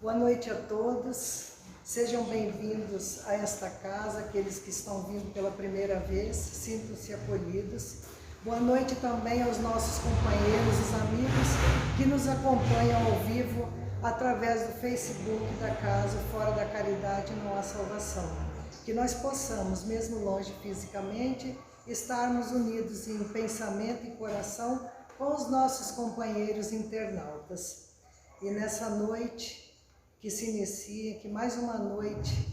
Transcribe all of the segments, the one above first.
Boa noite a todos, sejam bem-vindos a esta casa, aqueles que estão vindo pela primeira vez, sintam-se acolhidos. Boa noite também aos nossos companheiros, os amigos que nos acompanham ao vivo através do Facebook da Casa Fora da Caridade Não Há Salvação. Que nós possamos, mesmo longe fisicamente, estarmos unidos em pensamento e coração com os nossos companheiros internautas. E nessa noite que se inicia, que mais uma noite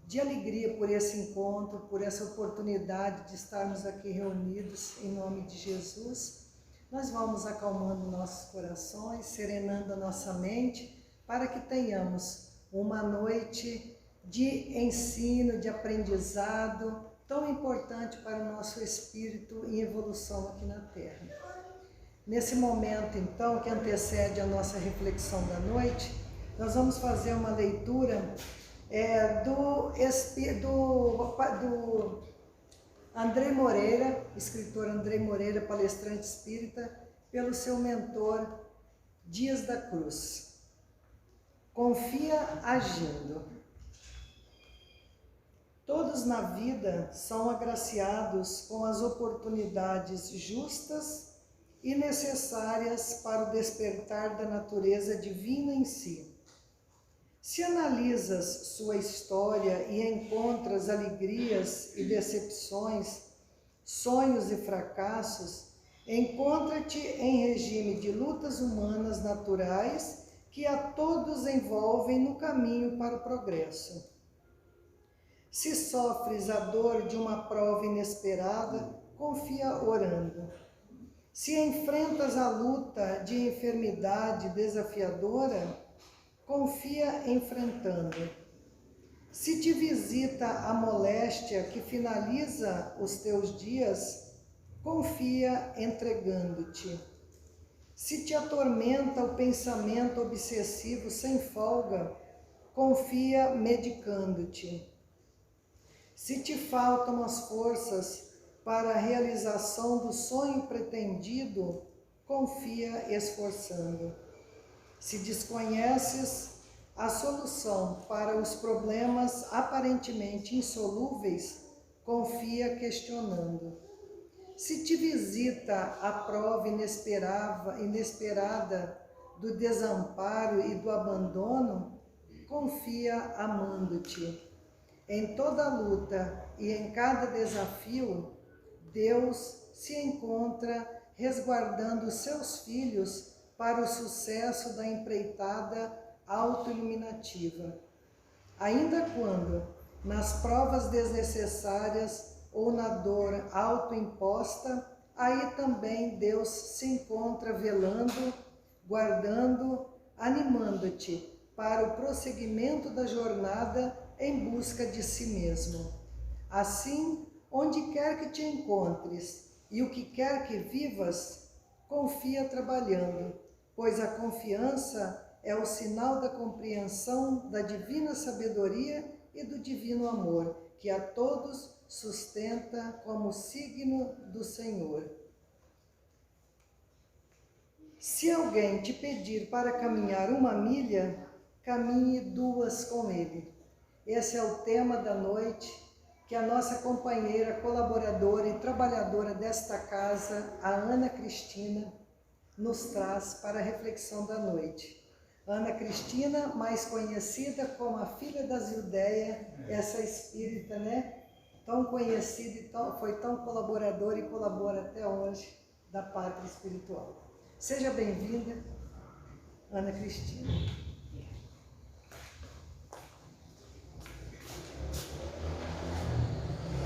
de alegria por esse encontro, por essa oportunidade de estarmos aqui reunidos em nome de Jesus, nós vamos acalmando nossos corações, serenando a nossa mente, para que tenhamos uma noite de ensino, de aprendizado, tão importante para o nosso espírito em evolução aqui na Terra. Nesse momento, então, que antecede a nossa reflexão da noite, nós vamos fazer uma leitura do André Moreira, escritor André Moreira, palestrante espírita, pelo seu mentor Dias da Cruz. Confia agindo. Todos na vida são agraciados com as oportunidades justas e necessárias para o despertar da natureza divina em si. Se analisas sua história e encontras alegrias e decepções, sonhos e fracassos, encontra-te em regime de lutas humanas naturais que a todos envolvem no caminho para o progresso. Se sofres a dor de uma prova inesperada, confia orando. Se enfrentas a luta de enfermidade desafiadora, confia enfrentando. Se te visita a moléstia que finaliza os teus dias, confia entregando-te. Se te atormenta o pensamento obsessivo sem folga, confia medicando-te. Se te faltam as forças para a realização do sonho pretendido, confia esforçando. Se desconheces a solução para os problemas aparentemente insolúveis, confia questionando. Se te visita a prova inesperada do desamparo e do abandono, confia amando-te. Em toda luta e em cada desafio, Deus se encontra resguardando seus filhos para o sucesso da empreitada autoiluminativa. Ainda quando, nas provas desnecessárias ou na dor autoimposta, aí também Deus se encontra velando, guardando, animando-te para o prosseguimento da jornada em busca de si mesmo. Assim, onde quer que te encontres e o que quer que vivas, confia trabalhando, pois a confiança é o sinal da compreensão da divina sabedoria e do divino amor, que a todos sustenta como signo do Senhor. Se alguém te pedir para caminhar 1 milha, caminhe 2 com ele. Esse é o tema da noite que a nossa companheira, colaboradora e trabalhadora desta casa, a Ana Cristina, nos traz para a reflexão da noite. Ana Cristina, mais conhecida como a filha da Zildeia, essa espírita, né? Tão conhecida e foi tão colaboradora e colabora até hoje da pátria espiritual. Seja bem-vinda, Ana Cristina.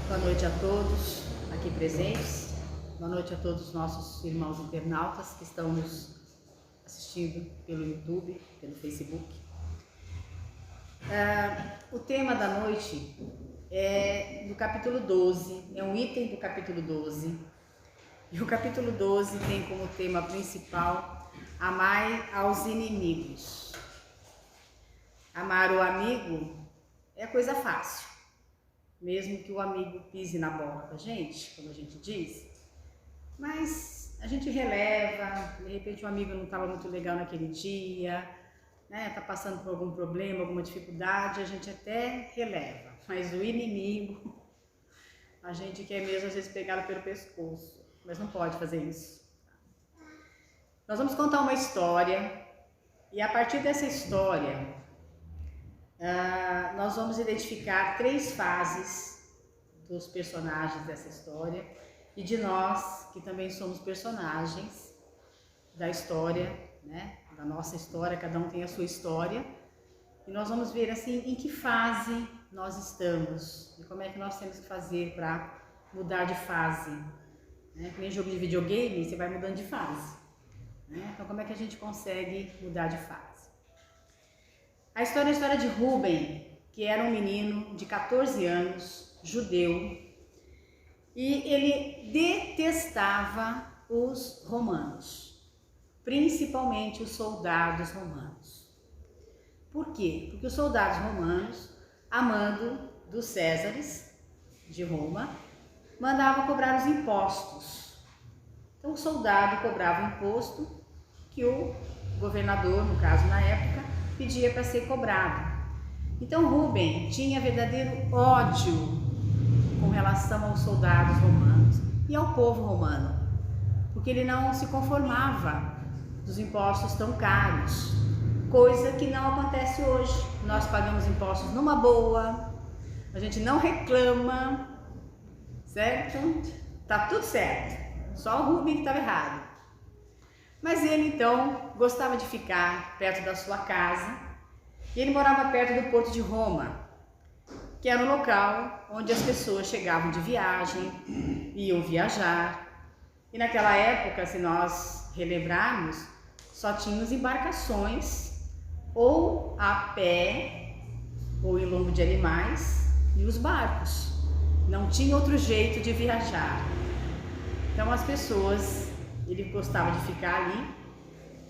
Boa noite a todos aqui presentes, boa noite a todos os nossos irmãos internautas que estão nos assistindo pelo YouTube, pelo Facebook. O tema da noite é do capítulo 12, é um item do capítulo 12, e o capítulo 12 tem como tema principal amar aos inimigos. Amar o amigo é coisa fácil. Mesmo que o amigo pise na bola da gente, como a gente diz, mas a gente releva, de repente o amigo não estava muito legal naquele dia, está passando por algum problema, alguma dificuldade, a gente até releva, mas o inimigo, a gente quer mesmo às vezes pegá-lo pelo pescoço, mas não pode fazer isso. Nós vamos contar uma história e a partir dessa história nós vamos identificar 3 fases dos personagens dessa história e de nós que também somos personagens da história, né? Da nossa história, cada um tem a sua história e nós vamos ver assim em que fase nós estamos e como é que nós temos que fazer para mudar de fase, né? Que nem jogo de videogame, você vai mudando de fase, né? Então como é que a gente consegue mudar de fase? A história é a história de Rubem, que era um menino de 14 anos, judeu, e ele detestava os romanos, principalmente os soldados romanos. Por quê? Porque os soldados romanos, a mando dos Césares de Roma, mandavam cobrar os impostos. Então o soldado cobrava o imposto que o governador, no caso na época, pedia para ser cobrado. Então Rubem tinha verdadeiro ódio com relação aos soldados romanos e ao povo romano, porque ele não se conformava dos impostos tão caros, coisa que não acontece hoje. Nós pagamos impostos numa boa, a gente não reclama, certo? Tá tudo certo, só o Rubem que estava errado. Mas ele então gostava de ficar perto da sua casa e ele morava perto do Porto de Roma, que era um local onde as pessoas chegavam de viagem, iam viajar. E naquela época, se nós relembrarmos, só tínhamos embarcações ou a pé ou em lombo de animais e os barcos. Não tinha outro jeito de viajar. Então as pessoas, ele gostava de ficar ali,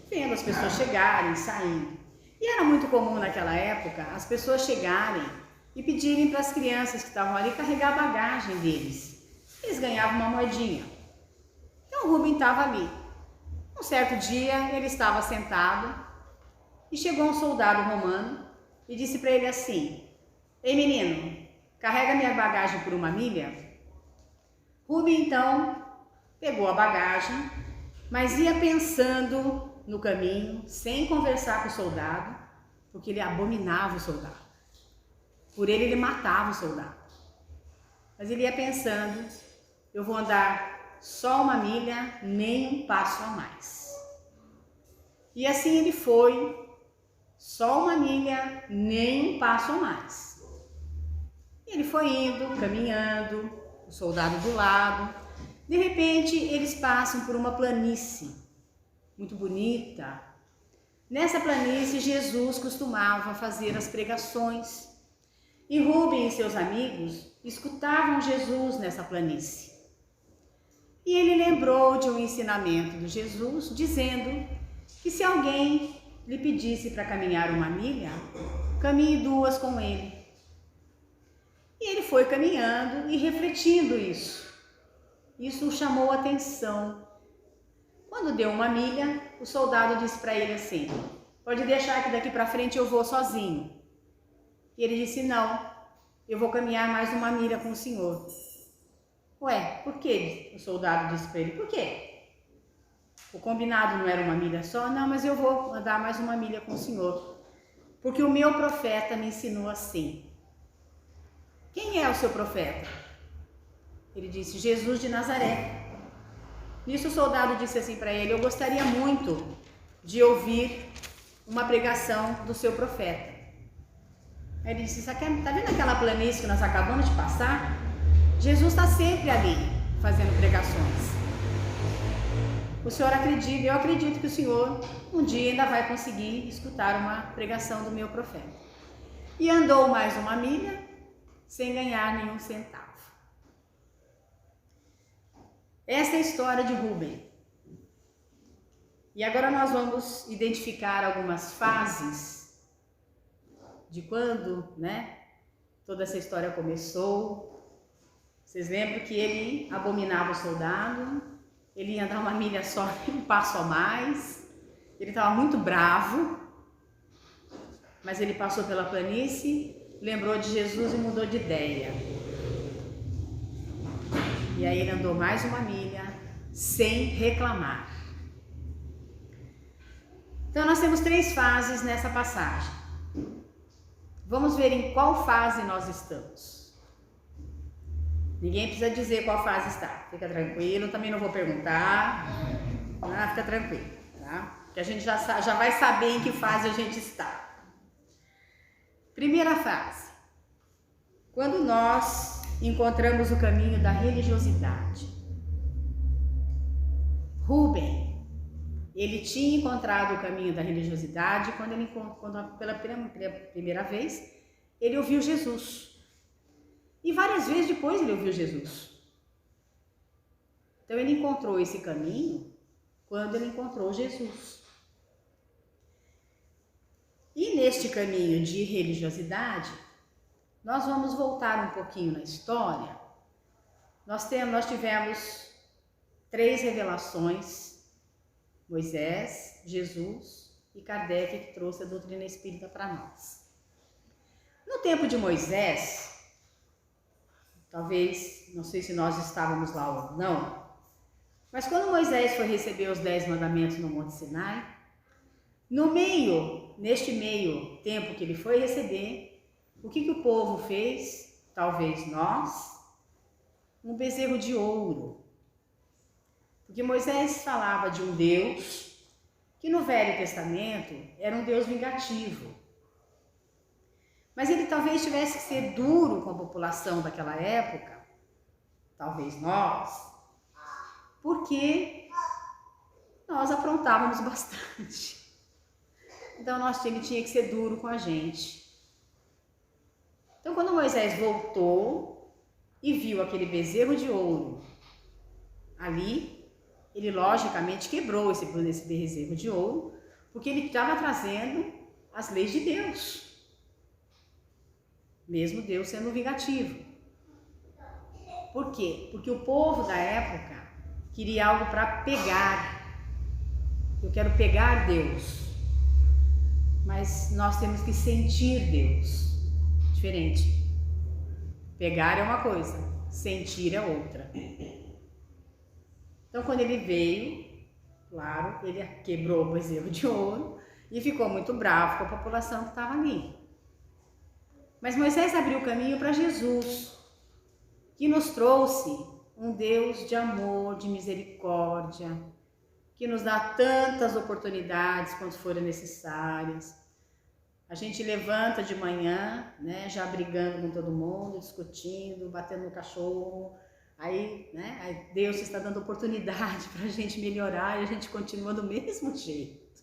vendo as pessoas chegarem, saindo. E era muito comum naquela época as pessoas chegarem e pedirem para as crianças que estavam ali carregar a bagagem deles. Eles ganhavam uma moedinha. Então o Rubem estava ali. Um certo dia ele estava sentado e chegou um soldado romano e disse para ele assim: "Ei menino, carrega minha bagagem por uma milha." Rubem então pegou a bagagem, mas ia pensando no caminho, sem conversar com o soldado, porque ele abominava o soldado. Por ele matava o soldado. Mas ele ia pensando: eu vou andar só uma milha, nem um passo a mais. E assim ele foi, só uma milha, nem um passo a mais. E ele foi indo, caminhando, o soldado do lado. De repente, eles passam por uma planície muito bonita. Nessa planície, Jesus costumava fazer as pregações. E Rubem e seus amigos escutavam Jesus nessa planície. E ele lembrou de um ensinamento de Jesus, dizendo que se alguém lhe pedisse para caminhar uma milha, caminhe 2 com ele. E ele foi caminhando e refletindo isso. Isso o chamou a atenção. Quando deu uma milha, o soldado disse para ele assim: "Pode deixar que daqui para frente eu vou sozinho." E ele disse: "Não, eu vou caminhar mais uma milha com o senhor." "Ué, por quê?" O soldado disse para ele. "Por quê? O combinado não era uma milha só?" "Não, mas eu vou andar mais uma milha com o senhor, porque o meu profeta me ensinou assim." "Quem é o seu profeta?" Ele disse: "Jesus de Nazaré." Nisso o soldado disse assim para ele: "Eu gostaria muito de ouvir uma pregação do seu profeta." Aí ele disse: "Tá vendo aquela planície que nós acabamos de passar? Jesus está sempre ali fazendo pregações. O senhor acredita? Eu acredito que o senhor um dia ainda vai conseguir escutar uma pregação do meu profeta." E andou mais uma milha sem ganhar nenhum centavo. Essa é a história de Rubem. E agora nós vamos identificar algumas fases de quando, toda essa história começou. Vocês lembram que ele abominava o soldado, ele ia andar uma milha só, um passo a mais, ele estava muito bravo, mas ele passou pela planície, lembrou de Jesus e mudou de ideia. E aí ele andou mais uma milha sem reclamar. Então nós temos 3 fases nessa passagem. Vamos ver em qual fase nós estamos. Ninguém precisa dizer qual fase está. Fica tranquilo, também não vou perguntar. Fica tranquilo, tá? Porque a gente já vai saber em que fase a gente está. Primeira fase. Quando nós encontramos o caminho da religiosidade. Rubem, ele tinha encontrado o caminho da religiosidade quando pela primeira vez ele ouviu Jesus. E várias vezes depois ele ouviu Jesus. Então ele encontrou esse caminho quando ele encontrou Jesus. E neste caminho de religiosidade, nós vamos voltar um pouquinho na história. Nós tivemos 3 revelações: Moisés, Jesus e Kardec, que trouxe a doutrina espírita para nós. No tempo de Moisés, talvez, não sei se nós estávamos lá ou não, mas quando Moisés foi receber os 10 mandamentos no Monte Sinai, neste meio tempo que ele foi receber, o que o povo fez? Talvez nós, um bezerro de ouro. Porque Moisés falava de um Deus que no Velho Testamento era um Deus vingativo. Mas ele talvez tivesse que ser duro com a população daquela época, talvez nós, porque nós aprontávamos bastante. Então ele tinha que ser duro com a gente. Então quando Moisés voltou e viu aquele bezerro de ouro ali, ele logicamente quebrou esse bezerro de ouro, porque ele estava trazendo as leis de Deus. Mesmo Deus sendo vingativo. Por quê? Porque o povo da época queria algo para pegar. Eu quero pegar Deus. Mas nós temos que sentir Deus. Diferente. Pegar é uma coisa, sentir é outra. Então quando ele veio, claro, ele quebrou o bezerro de ouro e ficou muito bravo com a população que estava ali. Mas Moisés abriu o caminho para Jesus, que nos trouxe um Deus de amor, de misericórdia, que nos dá tantas oportunidades quanto forem necessárias. A gente levanta de manhã, né, já brigando com todo mundo, discutindo, batendo no cachorro. Aí Deus está dando oportunidade para a gente melhorar e a gente continua do mesmo jeito.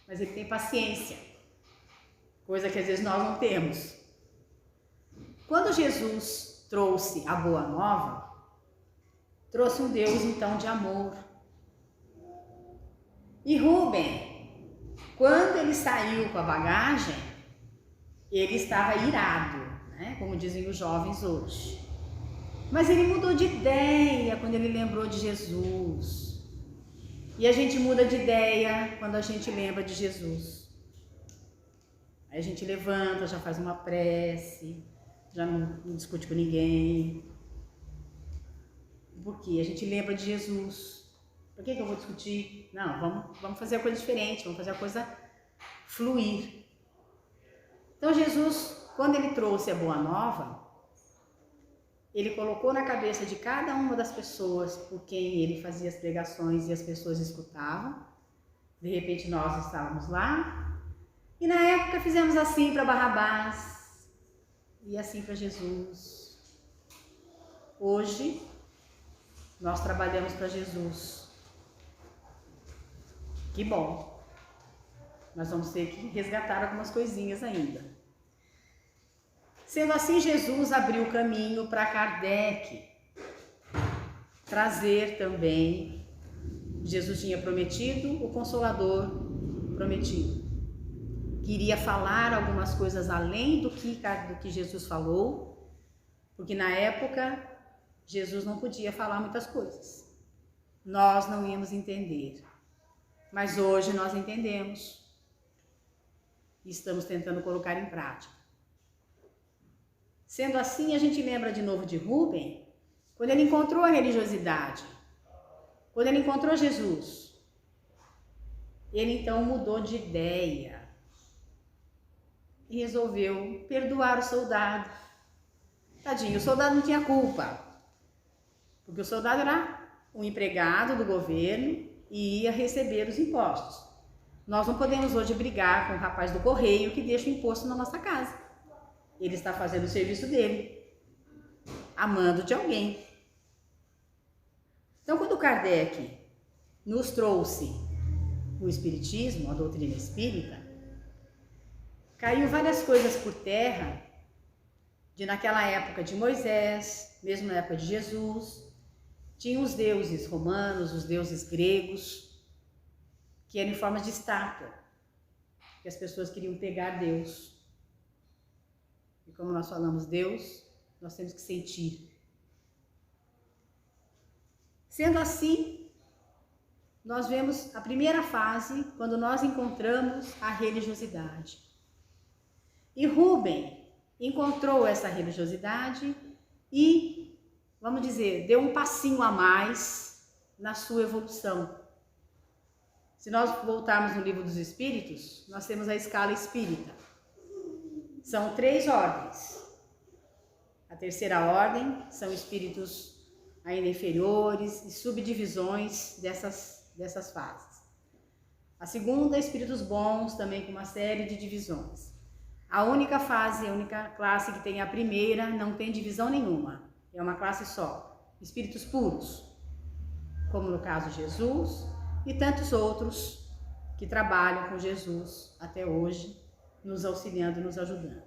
Mas Ele tem paciência, coisa que às vezes nós não temos. Quando Jesus trouxe a Boa Nova, trouxe um Deus então de amor. E Rubem, quando ele saiu com a bagagem, ele estava irado, né? Como dizem os jovens hoje. Mas ele mudou de ideia quando ele lembrou de Jesus. E a gente muda de ideia quando a gente lembra de Jesus. Aí a gente levanta, já faz uma prece, já não discute com ninguém. Por quê? A gente lembra de Jesus. Por que eu vou discutir? Não, vamos fazer a coisa diferente, vamos fazer a coisa fluir. Então Jesus, quando ele trouxe a Boa Nova, ele colocou na cabeça de cada uma das pessoas por quem ele fazia as pregações e as pessoas escutavam. De repente nós estávamos lá e na época fizemos assim para Barrabás e assim para Jesus. Hoje nós trabalhamos para Jesus. Que bom! Nós vamos ter que resgatar algumas coisinhas ainda. Sendo assim, Jesus abriu o caminho para Kardec trazer também. Jesus tinha prometido o Consolador prometido. Queria falar algumas coisas além do que Jesus falou, porque na época Jesus não podia falar muitas coisas. Nós não íamos entender. Mas hoje nós entendemos. e estamos tentando colocar em prática. Sendo assim, a gente lembra de novo de Rubem, quando ele encontrou a religiosidade, quando ele encontrou Jesus. Ele então mudou de ideia e resolveu perdoar o soldado. Tadinho, o soldado não tinha culpa, porque o soldado era um empregado do governo e ia receber os impostos. Nós não podemos hoje brigar com o rapaz do correio que deixa o imposto na nossa casa. Ele está fazendo o serviço dele, amando de alguém. Então, quando Kardec nos trouxe o Espiritismo, a doutrina espírita, caiu várias coisas por terra, de naquela época de Moisés, mesmo na época de Jesus, tinha os deuses romanos, os deuses gregos, que eram em forma de estátua, que as pessoas queriam pegar Deus. E como nós falamos Deus, nós temos que sentir. Sendo assim, nós vemos a primeira fase, quando nós encontramos a religiosidade. E Rubem encontrou essa religiosidade e, vamos dizer, deu um passinho a mais na sua evolução. Se nós voltarmos no Livro dos Espíritos, nós temos a escala espírita. São 3 ordens. A terceira ordem são espíritos ainda inferiores e subdivisões dessas fases. A segunda, espíritos bons, também com uma série de divisões. A única fase, a única classe que tem a primeira, não tem divisão nenhuma. É uma classe só. Espíritos puros, como no caso Jesus e tantos outros que trabalham com Jesus até hoje, nos auxiliando e nos ajudando.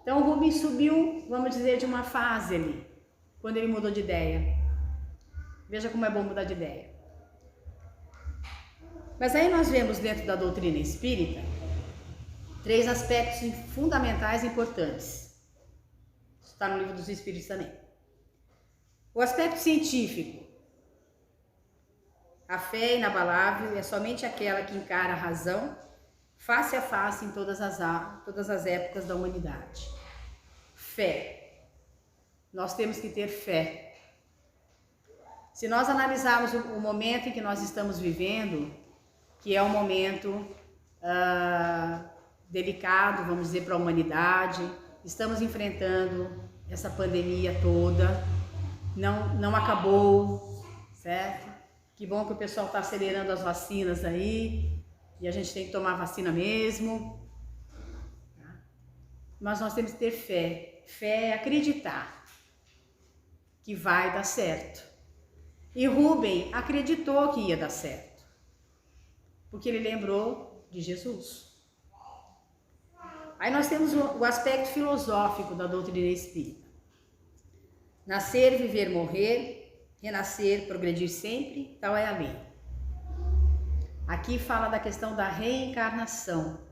Então, o Rubem subiu, vamos dizer, de uma fase ali, quando ele mudou de ideia. Veja como é bom mudar de ideia. Mas aí nós vemos dentro da doutrina espírita 3 aspectos fundamentais e importantes. Isso está no Livro dos Espíritos também. O aspecto científico. A fé inabalável é somente aquela que encara a razão face a face em todas as épocas da humanidade. Fé. Nós temos que ter fé. Se nós analisarmos o momento em que nós estamos vivendo, que é um momento delicado, vamos dizer, para a humanidade, estamos enfrentando essa pandemia toda, não acabou, certo? Que bom que o pessoal está acelerando as vacinas aí, e a gente tem que tomar vacina mesmo. Mas nós temos que ter fé. Fé é acreditar que vai dar certo. E Rubem acreditou que ia dar certo, porque ele lembrou de Jesus. Aí nós temos o aspecto filosófico da doutrina espírita. Nascer, viver, morrer, renascer, progredir sempre, tal é a lei. Aqui fala da questão da reencarnação.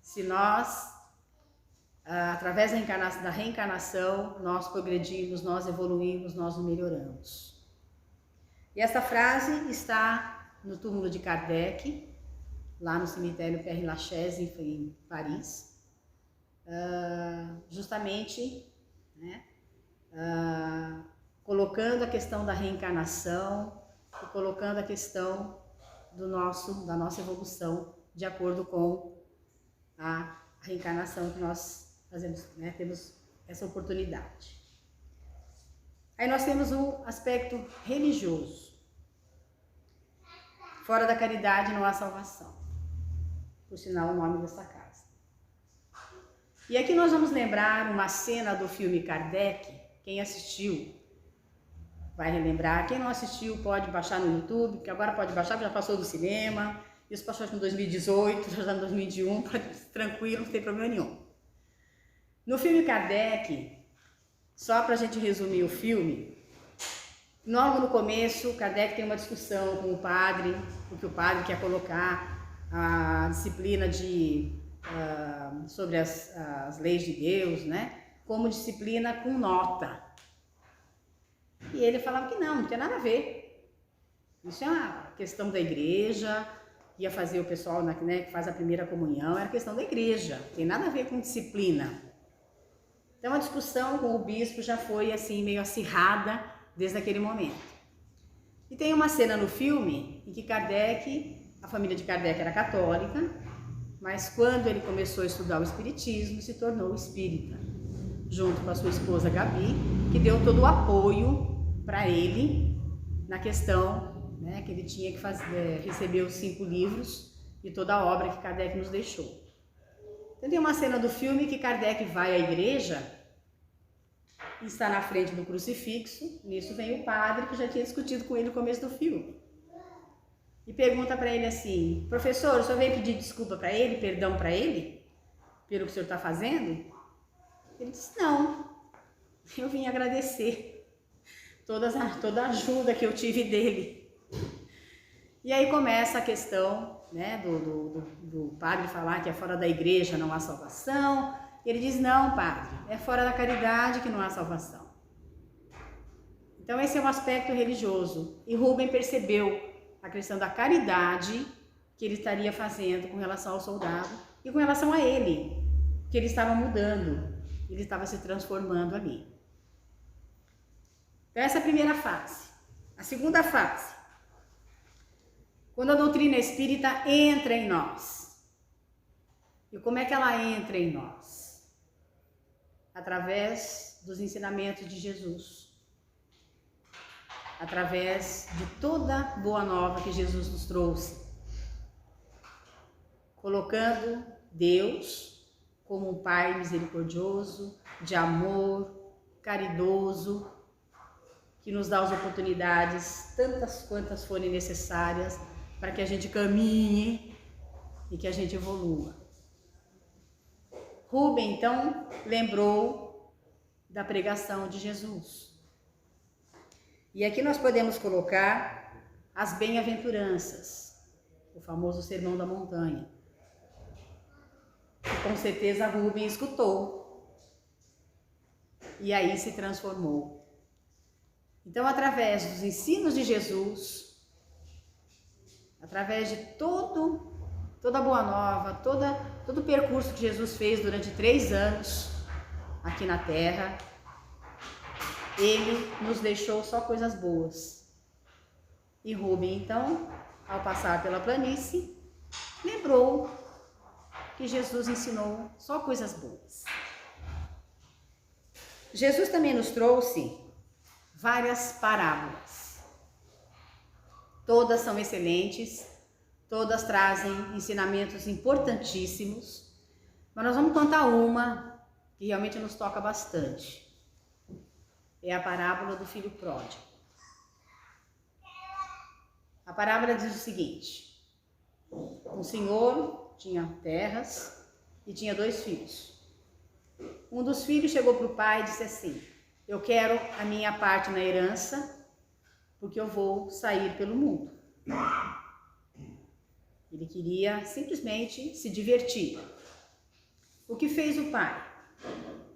Se nós, através da reencarnação, nós progredimos, nós evoluímos, nós melhoramos. E essa frase está no túmulo de Kardec, lá no cemitério Père Lachaise, em Paris, justamente, né, colocando a questão da reencarnação e colocando a questão da nossa evolução de acordo com a reencarnação que nós fazemos, né, temos essa oportunidade. Aí nós temos o aspecto religioso. Fora da caridade não há salvação. Por sinal, o nome dessa casa. E aqui nós vamos lembrar uma cena do filme Kardec. Quem assistiu vai relembrar. Quem não assistiu pode baixar no YouTube, que agora pode baixar, já passou do cinema. Isso passou em 2018, já está em 2021, tranquilo, não tem problema nenhum. No filme Kardec, só para a gente resumir o filme, logo no começo, Kardec tem uma discussão com o padre, porque o padre quer colocar a disciplina sobre as leis de Deus, né, como disciplina com nota. E ele falava que não tem nada a ver. Isso é uma questão da igreja, ia fazer o pessoal, né, que faz a primeira comunhão, era questão da igreja, tem nada a ver com disciplina. Então a discussão com o bispo já foi assim meio acirrada desde aquele momento. E tem uma cena no filme em que Kardec, a família de Kardec era católica, mas quando ele começou a estudar o espiritismo, se tornou espírita, junto com a sua esposa Gabi, que deu todo o apoio para ele na questão, né, que ele tinha que receber os 5 livros e toda a obra que Kardec nos deixou. Então tem uma cena do filme que Kardec vai à igreja e está na frente do crucifixo. Nisso vem o padre, que já tinha discutido com ele no começo do filme, e pergunta para ele assim: professor, o senhor veio pedir desculpa para ele, perdão para ele, pelo que o senhor está fazendo? Ele disse: não, eu vim agradecer toda a ajuda que eu tive dele. E aí começa a questão, né, do padre falar que é fora da igreja não há salvação. Ele diz: não, padre, é fora da caridade que não há salvação. Então esse é um aspecto religioso. E Rubem percebeu a questão da caridade que ele estaria fazendo com relação ao soldado e com relação a ele, que ele estava mudando, ele estava se transformando ali. Então essa é a primeira fase. A segunda fase, quando a doutrina espírita entra em nós. E como é que ela entra em nós? Através dos ensinamentos de Jesus. Através de toda a boa nova que Jesus nos trouxe. Colocando Deus como um Pai misericordioso, de amor, caridoso, que nos dá as oportunidades, tantas quantas forem necessárias, para que a gente caminhe e que a gente evolua. Rubem, então, lembrou da pregação de Jesus. E aqui nós podemos colocar as bem-aventuranças, o famoso Sermão da Montanha. E com certeza Rubem escutou. E aí se transformou. Então, através dos ensinos de Jesus, através de toda a boa nova, todo o percurso que Jesus fez durante 3 anos aqui na Terra, ele nos deixou só coisas boas. E Rubem, então, ao passar pela planície, lembrou que Jesus ensinou só coisas boas. Jesus também nos trouxe várias parábolas. Todas são excelentes, todas trazem ensinamentos importantíssimos, mas nós vamos contar uma que realmente nos toca bastante. É a parábola do filho pródigo. A parábola diz o seguinte: um senhor tinha terras e tinha 2 filhos. Um dos filhos chegou para o pai e disse assim: eu quero a minha parte na herança, porque eu vou sair pelo mundo. Ele queria simplesmente se divertir. O que fez o pai?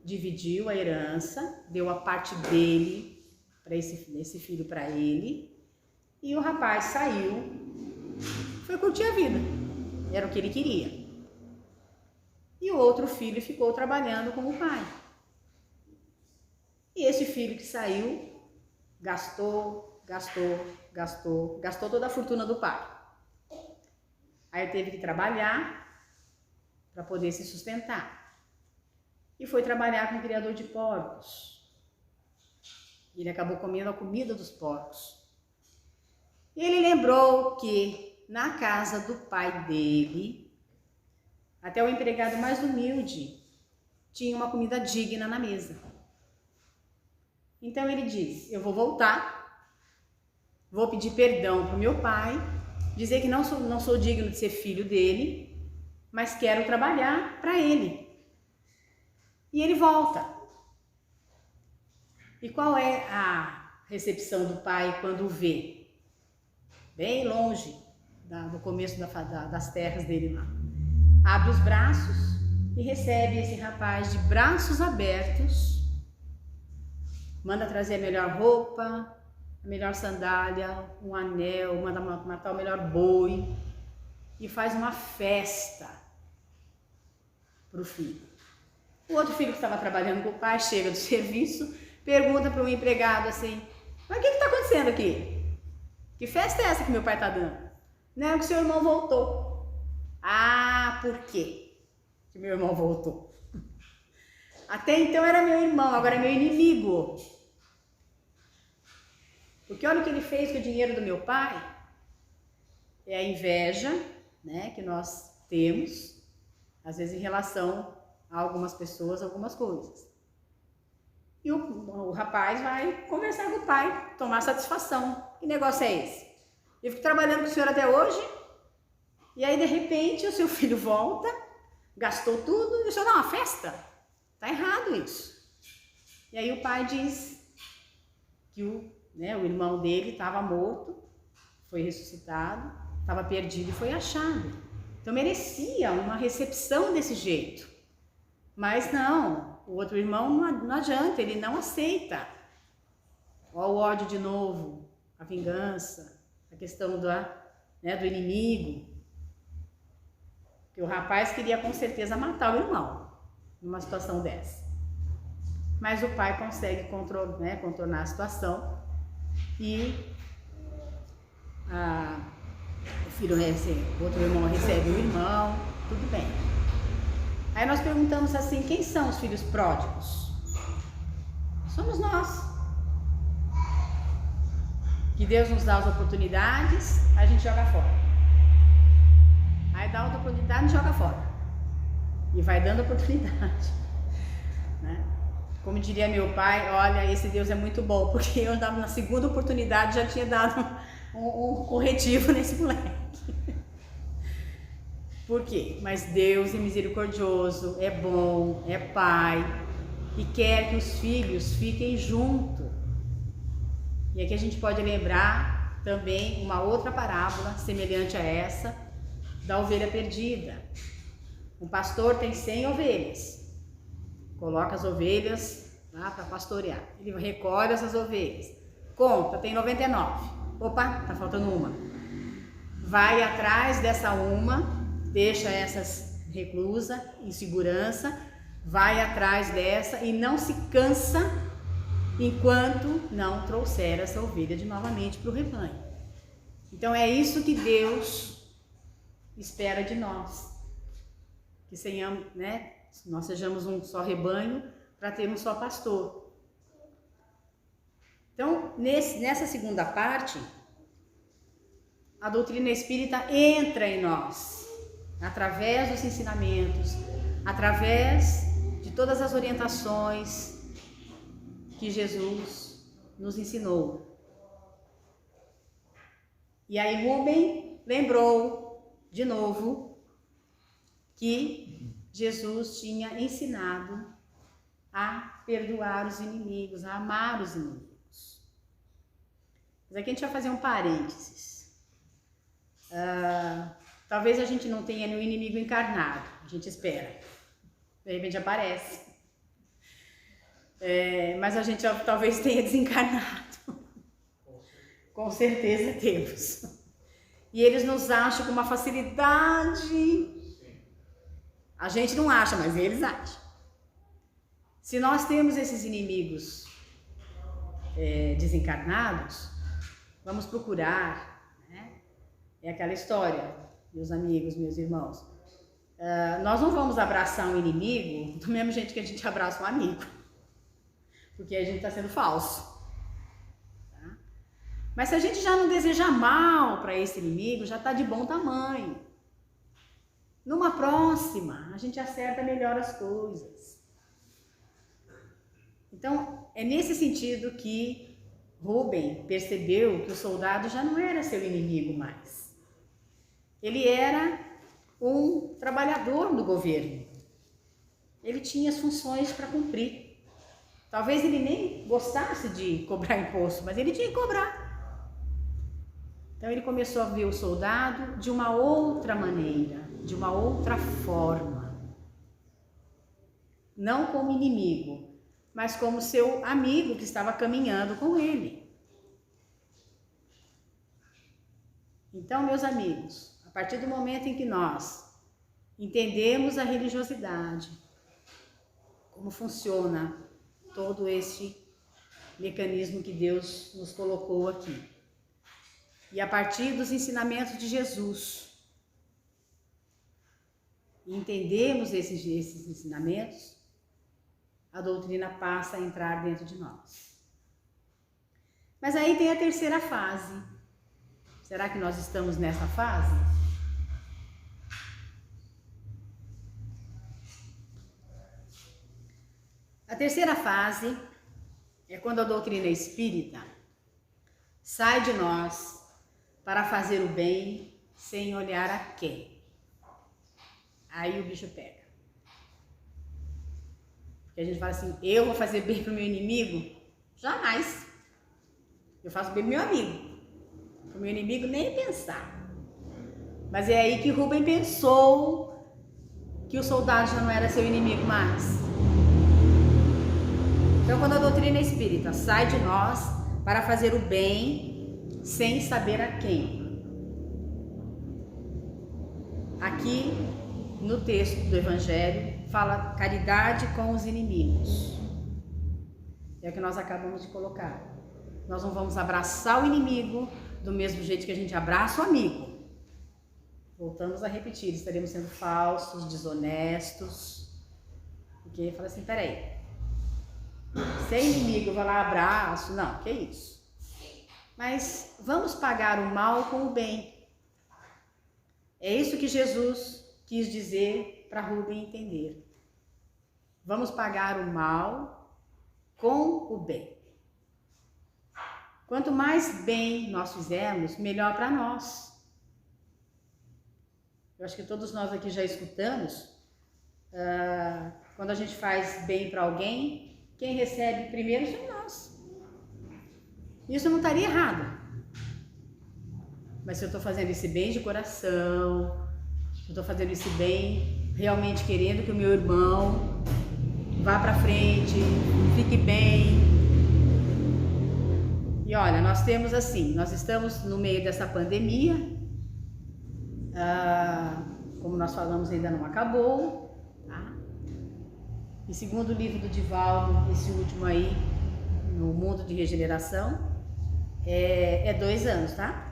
Dividiu a herança, deu a parte dele para esse filho para ele, e o rapaz saiu, foi curtir a vida. Era o que ele queria. E o outro filho ficou trabalhando com o pai. E esse filho que saiu gastou toda a fortuna do pai. Aí teve que trabalhar para poder se sustentar. E foi trabalhar com o criador de porcos. Ele acabou comendo a comida dos porcos. E ele lembrou que na casa do pai dele, até o empregado mais humilde tinha uma comida digna na mesa. Então ele diz: eu vou voltar, vou pedir perdão para o meu pai, dizer que não sou digno de ser filho dele, mas quero trabalhar para ele. E ele volta. E qual é a recepção do pai quando o vê? Bem longe do começo das terras dele lá. Abre os braços e recebe esse rapaz de braços abertos. Manda trazer a melhor roupa, a melhor sandália, um anel, manda matar o melhor boi. e faz uma festa para o filho. O outro filho que estava trabalhando com o pai chega do serviço, pergunta para um empregado assim: mas o que está acontecendo aqui? Que festa é essa que meu pai está dando? Não, que seu irmão voltou. Ah, por quê que meu irmão voltou? Até então era meu irmão, agora é meu inimigo. Porque olha o que ele fez com o dinheiro do meu pai. É a inveja, né, que nós temos, às vezes em relação a algumas pessoas, algumas coisas. E o rapaz vai conversar com o pai, tomar satisfação. Que negócio é esse? Eu fico trabalhando com o senhor até hoje, e aí de repente o seu filho volta, gastou tudo, e o senhor dá uma festa? Tá errado isso. E aí o pai diz que o irmão dele estava morto, foi ressuscitado, estava perdido e foi achado. Então merecia uma recepção desse jeito. Mas não, o outro irmão não adianta, ele não aceita. Olha o ódio de novo, a vingança, a questão do inimigo. Que o rapaz queria com certeza matar o irmão numa situação dessa. Mas o pai consegue contornar a situação e o filho o outro irmão recebe o irmão, tudo bem. Aí nós perguntamos assim: quem são os filhos pródigos? Somos nós. Que Deus nos dá as oportunidades, a gente joga fora. Aí dá outra oportunidade e joga fora. E vai dando oportunidade. Né? Como diria meu pai, olha, esse Deus é muito bom, porque eu andava na segunda oportunidade, já tinha dado um corretivo nesse moleque. Por quê? Mas Deus é misericordioso, é bom, é pai e quer que os filhos fiquem juntos. E aqui a gente pode lembrar também uma outra parábola semelhante a essa, da ovelha perdida. Um pastor tem 100 ovelhas, coloca as ovelhas lá para pastorear. Ele recolhe essas ovelhas, conta, tem 99. Opa, tá faltando uma. Vai atrás dessa uma, deixa essas reclusas em segurança, vai atrás dessa e não se cansa enquanto não trouxer essa ovelha novamente para o rebanho. Então é isso que Deus espera de nós, que nós sejamos um só rebanho para ter um só pastor. Então, nessa segunda parte, a doutrina espírita entra em nós, através dos ensinamentos, através de todas as orientações que Jesus nos ensinou. E aí Rubem lembrou de novo que Jesus tinha ensinado a perdoar os inimigos, a amar os inimigos. Mas aqui a gente vai fazer um parênteses. Talvez a gente não tenha nenhum inimigo encarnado, a gente espera. De repente aparece. Mas a gente talvez tenha desencarnado. Com certeza temos. E eles nos acham com uma facilidade. A gente não acha, mas eles acham. Se nós temos esses inimigos desencarnados, vamos procurar, né? É aquela história, meus amigos, meus irmãos. Nós não vamos abraçar um inimigo do mesmo jeito que a gente abraça um amigo, porque a gente está sendo falso. Tá? Mas se a gente já não deseja mal para esse inimigo, já está de bom tamanho. Numa próxima, a gente acerta melhor as coisas. Então, é nesse sentido que Rubem percebeu que o soldado já não era seu inimigo mais. Ele era um trabalhador do governo. Ele tinha as funções para cumprir. Talvez ele nem gostasse de cobrar imposto, mas ele tinha que cobrar. Então ele começou a ver o soldado de uma outra maneira, de uma outra forma. Não como inimigo, mas como seu amigo que estava caminhando com ele. Então, meus amigos, a partir do momento em que nós entendemos a religiosidade, como funciona todo esse mecanismo que Deus nos colocou aqui, e a partir dos ensinamentos de Jesus, e entendemos esses ensinamentos, a doutrina passa a entrar dentro de nós. Mas aí tem a terceira fase. Será que nós estamos nessa fase? A terceira fase é quando a doutrina espírita sai de nós para fazer o bem sem olhar a quem. Aí o bicho pega. Porque a gente fala assim, eu vou fazer bem pro meu inimigo? Jamais. Eu faço bem pro meu amigo. Pro meu inimigo nem pensar. Mas é aí que Rubem pensou que o soldado já não era seu inimigo mais. Então, quando a doutrina espírita sai de nós para fazer o bem sem saber a quem. Aqui, no texto do Evangelho, fala caridade com os inimigos. É o que nós acabamos de colocar. Nós não vamos abraçar o inimigo do mesmo jeito que a gente abraça o amigo. Voltamos a repetir, estaremos sendo falsos, desonestos. Porque fala assim, peraí, se é inimigo, eu vou lá, abraço. Não, que isso. Mas vamos pagar o mal com o bem. É isso que Jesus quis dizer para Rubem entender. Vamos pagar o mal com o bem. Quanto mais bem nós fizermos, melhor para nós. Eu acho que todos nós aqui já escutamos, quando a gente faz bem para alguém, quem recebe primeiro somos nós. Isso não estaria errado. Mas se eu estou fazendo esse bem de coração, se eu estou fazendo esse bem realmente querendo que o meu irmão vá para frente, fique bem. E olha, nós temos assim, nós estamos no meio dessa pandemia, como nós falamos, ainda não acabou, tá? E segundo o livro do Divaldo, esse último aí, no Mundo de Regeneração, é 2 anos, tá?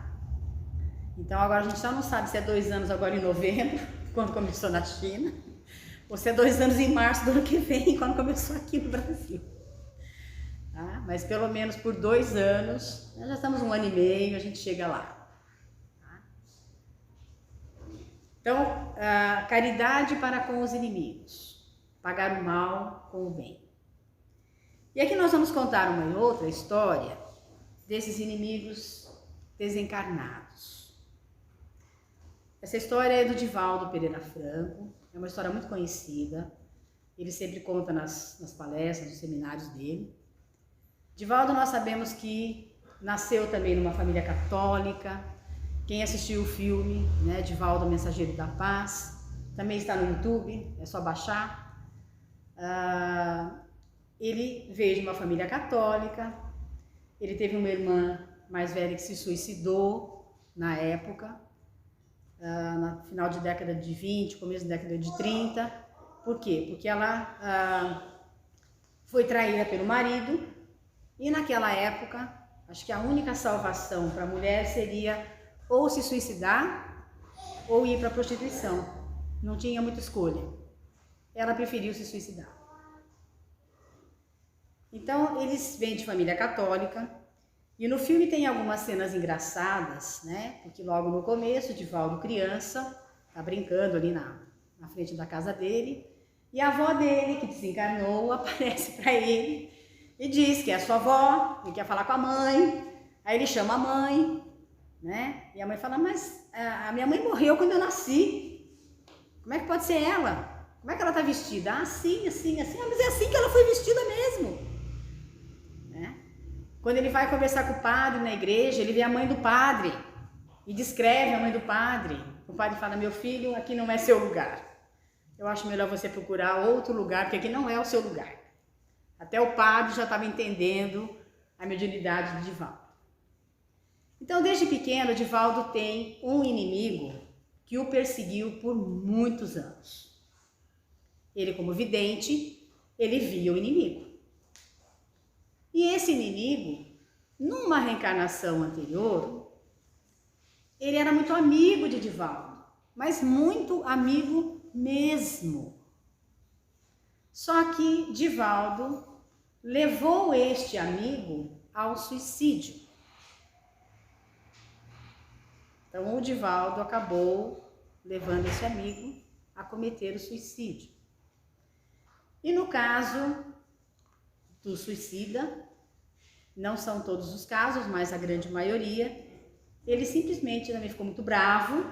Então agora a gente já não sabe se é 2 anos agora em novembro, quando começou na China, ou se é 2 anos em março do ano que vem, quando começou aqui no Brasil. Tá? Mas pelo menos por 2 anos, nós já estamos 1 ano e meio, a gente chega lá. Tá? Então, caridade para com os inimigos, pagar o mal com o bem. E aqui nós vamos contar uma outra história desses inimigos desencarnados. Essa história é do Divaldo Pereira Franco, é uma história muito conhecida, ele sempre conta nas palestras, nos seminários dele. Divaldo, nós sabemos que nasceu também numa família católica. Quem assistiu o filme, né, Divaldo, Mensageiro da Paz, também está no YouTube, é só baixar. Ele veio de uma família católica, ele teve uma irmã mais velha que se suicidou na época, no final de década de 20, começo da década de 30. Por quê? Porque ela foi traída pelo marido e naquela época, acho que a única salvação para a mulher seria ou se suicidar ou ir para a prostituição. Não tinha muita escolha. Ela preferiu se suicidar. Então, eles vêm de família católica. E no filme tem algumas cenas engraçadas, né? Porque logo no começo, Divaldo criança, tá brincando ali na frente da casa dele, e a avó dele, que desencarnou, aparece para ele e diz que é a sua avó, ele quer falar com a mãe. Aí ele chama a mãe, né? E a mãe fala, mas a minha mãe morreu quando eu nasci. Como é que pode ser ela? Como é que ela tá vestida? Ah, assim, assim, assim. Ah, mas é assim que ela foi vestida mesmo. Quando ele vai conversar com o padre na igreja, ele vê a mãe do padre e descreve a mãe do padre. O padre fala, meu filho, aqui não é seu lugar. Eu acho melhor você procurar outro lugar, porque aqui não é o seu lugar. Até o padre já estava entendendo a mediunidade de Divaldo. Então, desde pequeno, Divaldo tem um inimigo que o perseguiu por muitos anos. Ele, como vidente, ele via o inimigo. E esse inimigo, numa reencarnação anterior, ele era muito amigo de Divaldo, mas muito amigo mesmo. Só que Divaldo levou este amigo ao suicídio. Então o Divaldo acabou levando esse amigo a cometer o suicídio. E no caso do suicida, não são todos os casos, mas a grande maioria, ele simplesmente também ficou muito bravo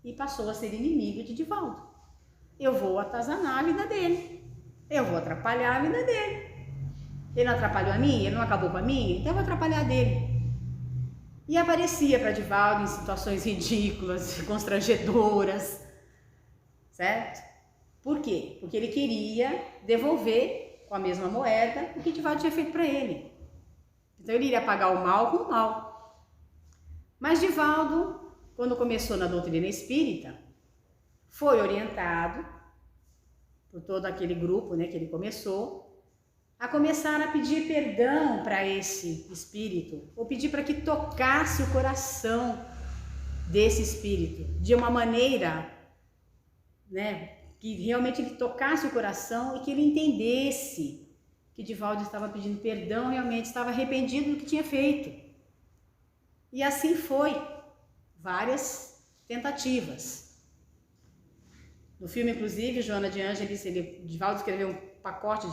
e passou a ser inimigo de Divaldo. Eu vou atazanar a vida dele, eu vou atrapalhar a vida dele. Ele não atrapalhou a minha, ele não acabou com a minha, então eu vou atrapalhar a dele. E aparecia para Divaldo em situações ridículas, constrangedoras, certo? Por quê? Porque ele queria devolver com a mesma moeda o que Divaldo tinha feito para ele. Então ele iria pagar o mal com o mal. Mas Divaldo, quando começou na doutrina espírita, foi orientado por todo aquele grupo, né, que ele começou, a começar a pedir perdão para esse espírito, ou pedir para que tocasse o coração desse espírito, de uma maneira, né, que realmente ele tocasse o coração e que ele entendesse que Divaldo estava pedindo perdão, realmente estava arrependido do que tinha feito. E assim foi, várias tentativas. No filme, inclusive, Joana de Ângeles, Divaldo escreveu um pacote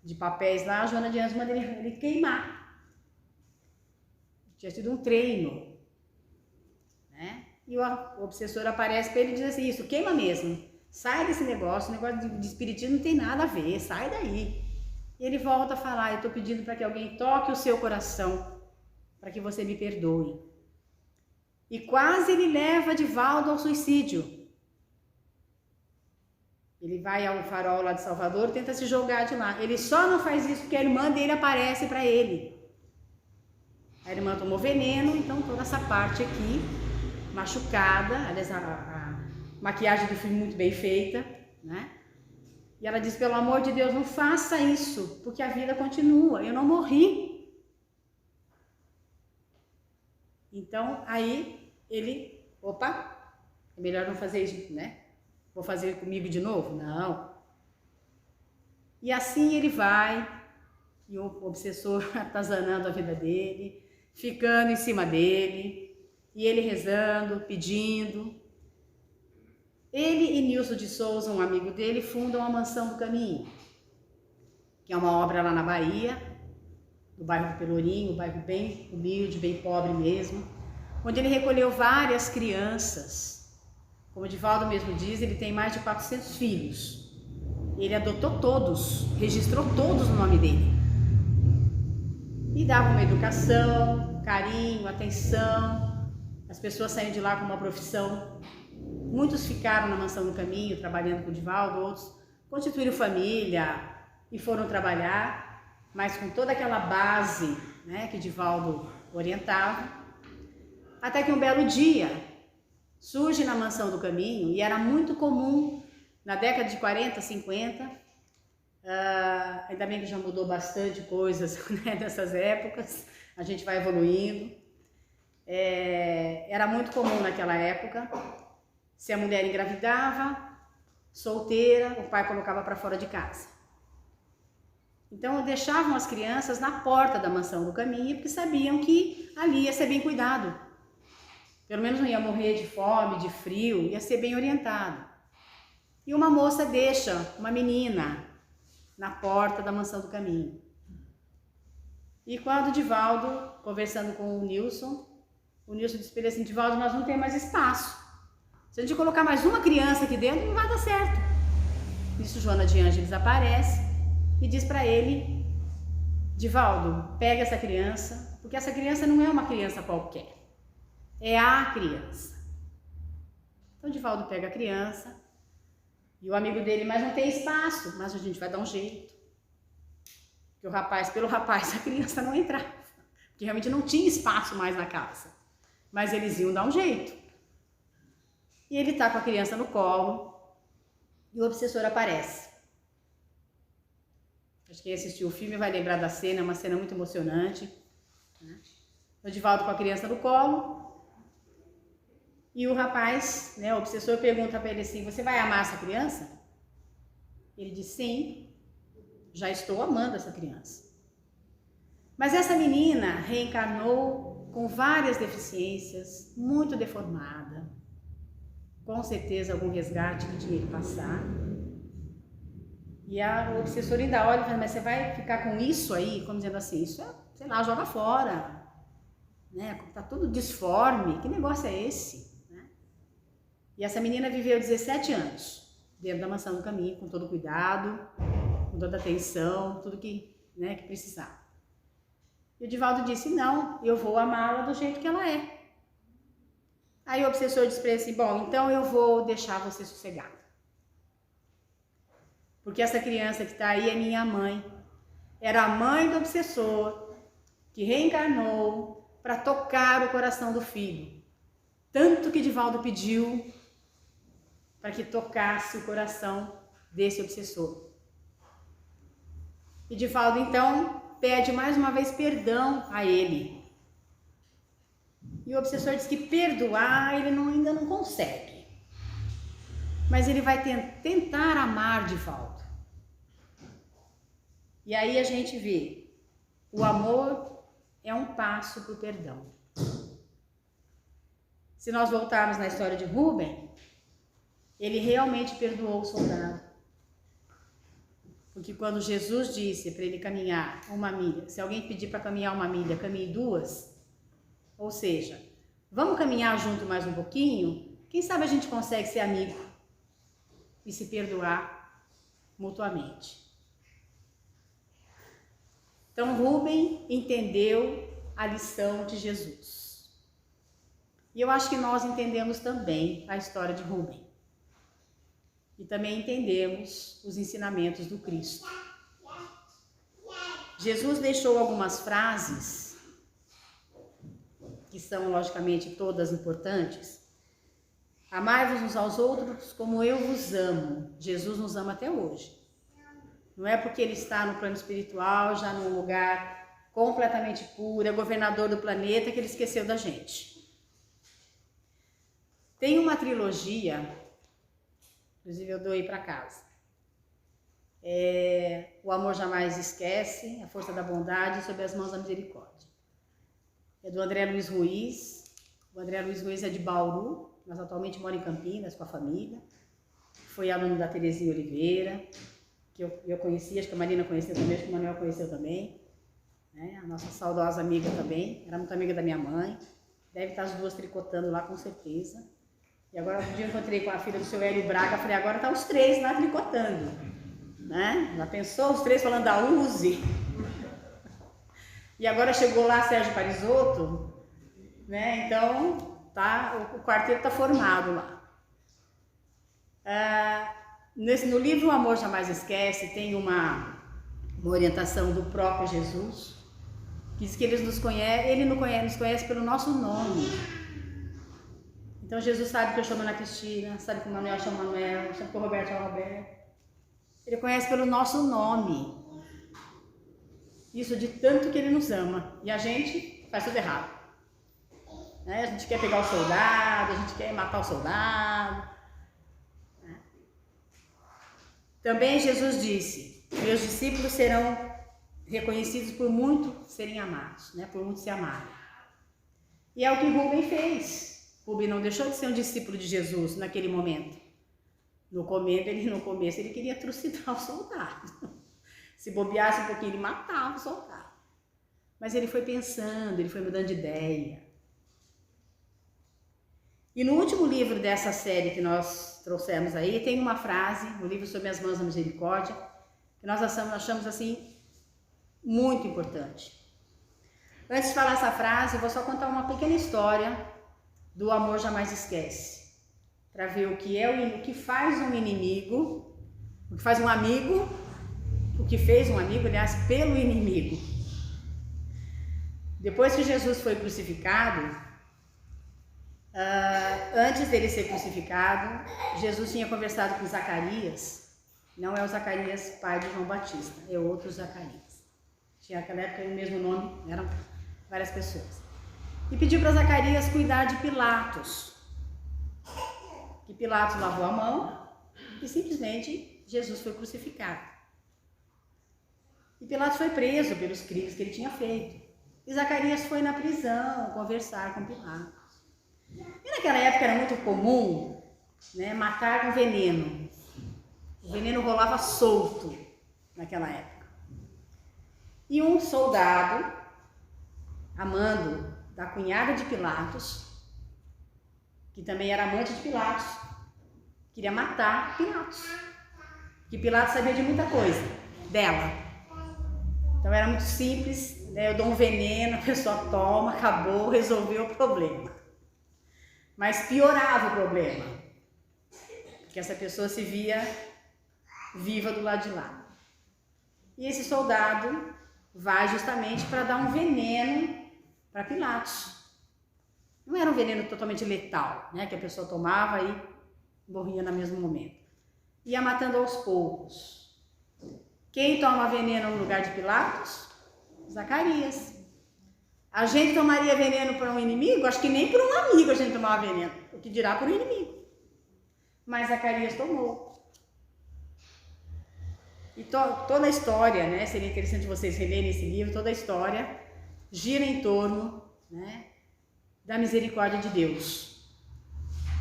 de papéis lá, a Joana de Ângeles manda ele queimar. Tinha sido um treino, né? E o obsessor aparece para ele e diz assim, isso, queima mesmo, sai desse negócio, o negócio de espiritismo não tem nada a ver, sai daí. E ele volta a falar, eu estou pedindo para que alguém toque o seu coração, para que você me perdoe. E quase ele leva Divaldo ao suicídio. Ele vai ao farol lá de Salvador, tenta se jogar de lá. Ele só não faz isso porque a irmã dele aparece para ele. A irmã tomou veneno, então toda essa parte aqui, machucada, aliás, a maquiagem do filme muito bem feita, né? E ela diz, pelo amor de Deus, não faça isso, porque a vida continua, eu não morri. Então, aí ele, opa, é melhor não fazer isso, né? Vou fazer comigo de novo? Não. E assim ele vai, e o obsessor atazanando a vida dele, ficando em cima dele, e ele rezando, pedindo. Ele e Nilson de Souza, um amigo dele, fundam a Mansão do Caminho, que é uma obra lá na Bahia, no bairro do Pelourinho, um bairro bem humilde, bem pobre mesmo, onde ele recolheu várias crianças. Como o Divaldo mesmo diz, ele tem mais de 400 filhos. Ele adotou todos, registrou todos no nome dele. E dava uma educação, carinho, atenção. As pessoas saíam de lá com uma profissão. Muitos ficaram na Mansão do Caminho, trabalhando com o Divaldo, outros constituíram família e foram trabalhar, mas com toda aquela base, né, que Divaldo orientava. Até que um belo dia surge na Mansão do Caminho, e era muito comum na década de 40, 50, ainda bem que já mudou bastante coisas, né, dessas épocas, a gente vai evoluindo. Era muito comum naquela época, se a mulher engravidava, solteira, o pai colocava para fora de casa. Então deixavam as crianças na porta da Mansão do Caminho, porque sabiam que ali ia ser bem cuidado. Pelo menos não ia morrer de fome, de frio, ia ser bem orientado. E uma moça deixa uma menina na porta da Mansão do Caminho. E quando o Divaldo, conversando com o Nilson disse para ele assim, Divaldo, nós não temos mais espaço. Se a gente colocar mais uma criança aqui dentro, não vai dar certo. Isso, Joana de Ângeles aparece e diz para ele, Divaldo, pega essa criança, porque essa criança não é uma criança qualquer. É a criança. Então Divaldo pega a criança e o amigo dele, mas não tem espaço, mas a gente vai dar um jeito. Porque pelo rapaz, a criança não entrava, porque realmente não tinha espaço mais na casa. Mas eles iam dar um jeito. E ele está com a criança no colo e o obsessor aparece. Acho que quem assistiu o filme vai lembrar da cena, é uma cena muito emocionante. O Edivaldo com a criança no colo e o rapaz, né, o obsessor, pergunta para ele assim: você vai amar essa criança? Ele diz: sim, já estou amando essa criança. Mas essa menina reencarnou com várias deficiências, muito deformada. Com certeza algum resgate que tinha que passar. E o obsessor ainda olha e fala: mas você vai ficar com isso aí? Como dizendo assim, isso é, sei lá, joga fora. Né? Tá tudo disforme, que negócio é esse? Né? E essa menina viveu 17 anos dentro da mansão do caminho, com todo cuidado, com toda atenção, tudo que precisava. E o Edivaldo disse: não, eu vou amá-la do jeito que ela é. Aí o obsessor disse para ele assim: bom, então eu vou deixar você sossegada. Porque essa criança que está aí é minha mãe. Era a mãe do obsessor que reencarnou para tocar o coração do filho. Tanto que Edivaldo pediu para que tocasse o coração desse obsessor. Edivaldo então pede mais uma vez perdão a ele. E o obsessor diz que perdoar ele ainda não consegue. Mas ele vai tentar amar de volta. E aí a gente vê, o amor é um passo para o perdão. Se nós voltarmos na história de Rubem, ele realmente perdoou o soldado. Porque quando Jesus disse para ele caminhar uma milha, se alguém pedir para caminhar uma milha, caminhe 2, ou seja, vamos caminhar junto mais um pouquinho, quem sabe a gente consegue ser amigo e se perdoar mutuamente. Então Rubem entendeu a lição de Jesus. E eu acho que nós entendemos também a história de Rubem. E também entendemos os ensinamentos do Cristo. Jesus deixou algumas frases, que são logicamente todas importantes. Amai-vos uns aos outros como eu vos amo. Jesus nos ama até hoje. Não é porque ele está no plano espiritual, já num lugar completamente puro, é governador do planeta, que ele esqueceu da gente. Tem uma trilogia, inclusive eu dou aí para casa. O Amor Jamais Esquece, A Força da Bondade, Sob as Mãos da Misericórdia. É do André Luiz Ruiz. O André Luiz Ruiz é de Bauru, mas atualmente mora em Campinas com a família. Foi aluno da Terezinha Oliveira, que eu conheci, acho que a Marina conheceu também, acho que o Manuel conheceu também. Né? A nossa saudosa amiga também, era muito amiga da minha mãe. Deve estar as duas tricotando lá com certeza. E agora, um dia eu encontrei com a filha do seu Hélio Braga, falei: agora tá os 3 lá tricotando. Né? Já pensou? Os 3 falando da Uzi. E agora chegou lá Sérgio Parisotto, né? Então tá, o quarteto tá formado lá. No livro O Amor Jamais Esquece, tem uma orientação do próprio Jesus, que diz que ele nos conhece pelo nosso nome. Então Jesus sabe que eu chamo Ana Cristina, sabe que o Manuel chama Manuel, sabe que o Roberto chama Roberto. Ele conhece pelo nosso nome. Isso de tanto que ele nos ama. E a gente faz tudo errado. Né? A gente quer pegar o soldado, a gente quer matar o soldado. Né? Também Jesus disse: meus discípulos serão reconhecidos por muito serem amados, né? Por muito se amarem. E é o que Rubem fez. Rubem não deixou de ser um discípulo de Jesus naquele momento. No começo ele queria trucidar o soldado. Se bobeasse um pouquinho, ele matava o soldado. Mas ele foi pensando, ele foi mudando de ideia. E no último livro dessa série que nós trouxemos aí, tem uma frase, no livro Sob as Mãos da Misericórdia, que nós achamos assim, muito importante. Antes de falar essa frase, eu vou só contar uma pequena história do Amor Jamais Esquece, para ver o que faz um inimigo, o que faz um amigo, o que fez um amigo, aliás, pelo inimigo. Depois que Jesus foi crucificado, Antes dele ser crucificado, Jesus tinha conversado com Zacarias. Não é o Zacarias pai de João Batista, é outro Zacarias. Tinha naquela época o mesmo nome, eram várias pessoas. E pediu para Zacarias cuidar de Pilatos. Que Pilatos lavou a mão e simplesmente Jesus foi crucificado. E Pilatos foi preso pelos crimes que ele tinha feito. E Zacarias foi na prisão conversar com Pilatos. E naquela época era muito comum, né, matar com veneno. O veneno rolava solto naquela época. E um soldado, amando da cunhada de Pilatos, que também era amante de Pilatos, queria matar Pilatos. Porque Pilatos sabia de muita coisa dela. Então era muito simples, né? Eu dou um veneno, a pessoa toma, acabou, resolveu o problema. Mas piorava o problema, porque essa pessoa se via viva do lado de lá. E esse soldado vai justamente para dar um veneno para Pilatos. Não era um veneno totalmente letal, né? Que a pessoa tomava e morria no mesmo momento. Ia matando aos poucos. Quem toma veneno no lugar de Pilatos? Zacarias. A gente tomaria veneno para um inimigo? Acho que nem por um amigo a gente tomava veneno. O que dirá por um inimigo? Mas Zacarias tomou. E toda a história, né? Seria interessante vocês relerem esse livro. Toda a história gira em torno, né, da misericórdia de Deus.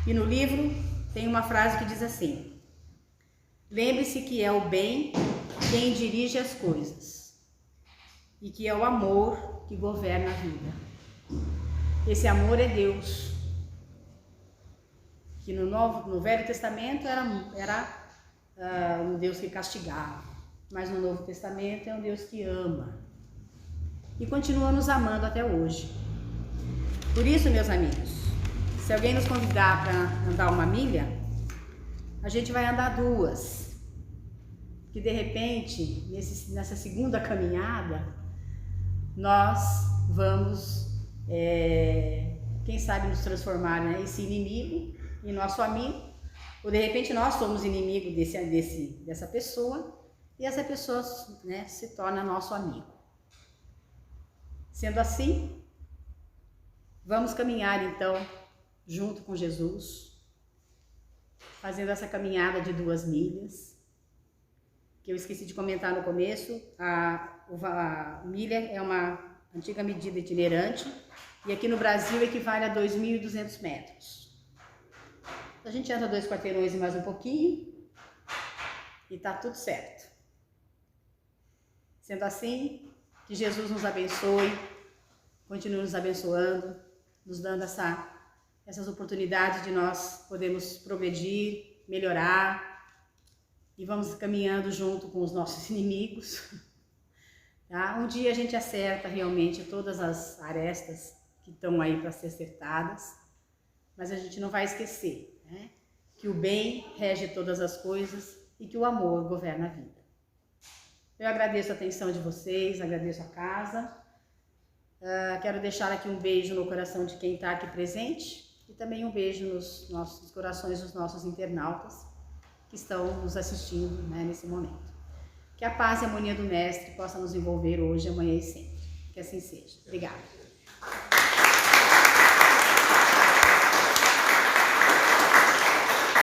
E no livro tem uma frase que diz assim: lembre-se que é o bem quem dirige as coisas e que é o amor que governa a vida. Esse amor é Deus, que no Velho Testamento era um Deus que castigava, mas no Novo Testamento é um Deus que ama e continua nos amando até hoje. Por isso, meus amigos, se alguém nos convidar para andar uma milha, a gente vai andar 2. Que de repente, nessa segunda caminhada, nós vamos, quem sabe, nos transformar, né, esse inimigo em nosso amigo, ou de repente nós somos inimigo dessa pessoa e essa pessoa, né, se torna nosso amigo. Sendo assim, vamos caminhar então junto com Jesus, fazendo essa caminhada de 2 milhas. Que eu esqueci de comentar no começo, a milha é uma antiga medida itinerante e aqui no Brasil equivale a 2.200 metros. A gente anda 2 quarteirões e mais um pouquinho e tá tudo certo. Sendo assim, que Jesus nos abençoe, continue nos abençoando, nos dando essas oportunidades de nós podermos progredir, melhorar, e vamos caminhando junto com os nossos inimigos. Tá? Um dia a gente acerta realmente todas as arestas que estão aí para ser acertadas, mas a gente não vai esquecer, né, que o bem rege todas as coisas e que o amor governa a vida. Eu agradeço a atenção de vocês, agradeço a casa. Quero deixar aqui um beijo no coração de quem está aqui presente e também um beijo nos corações dos nossos internautas que estão nos assistindo, né, nesse momento. Que a paz e a harmonia do Mestre possa nos envolver hoje, amanhã e sempre. Que assim seja. Obrigada.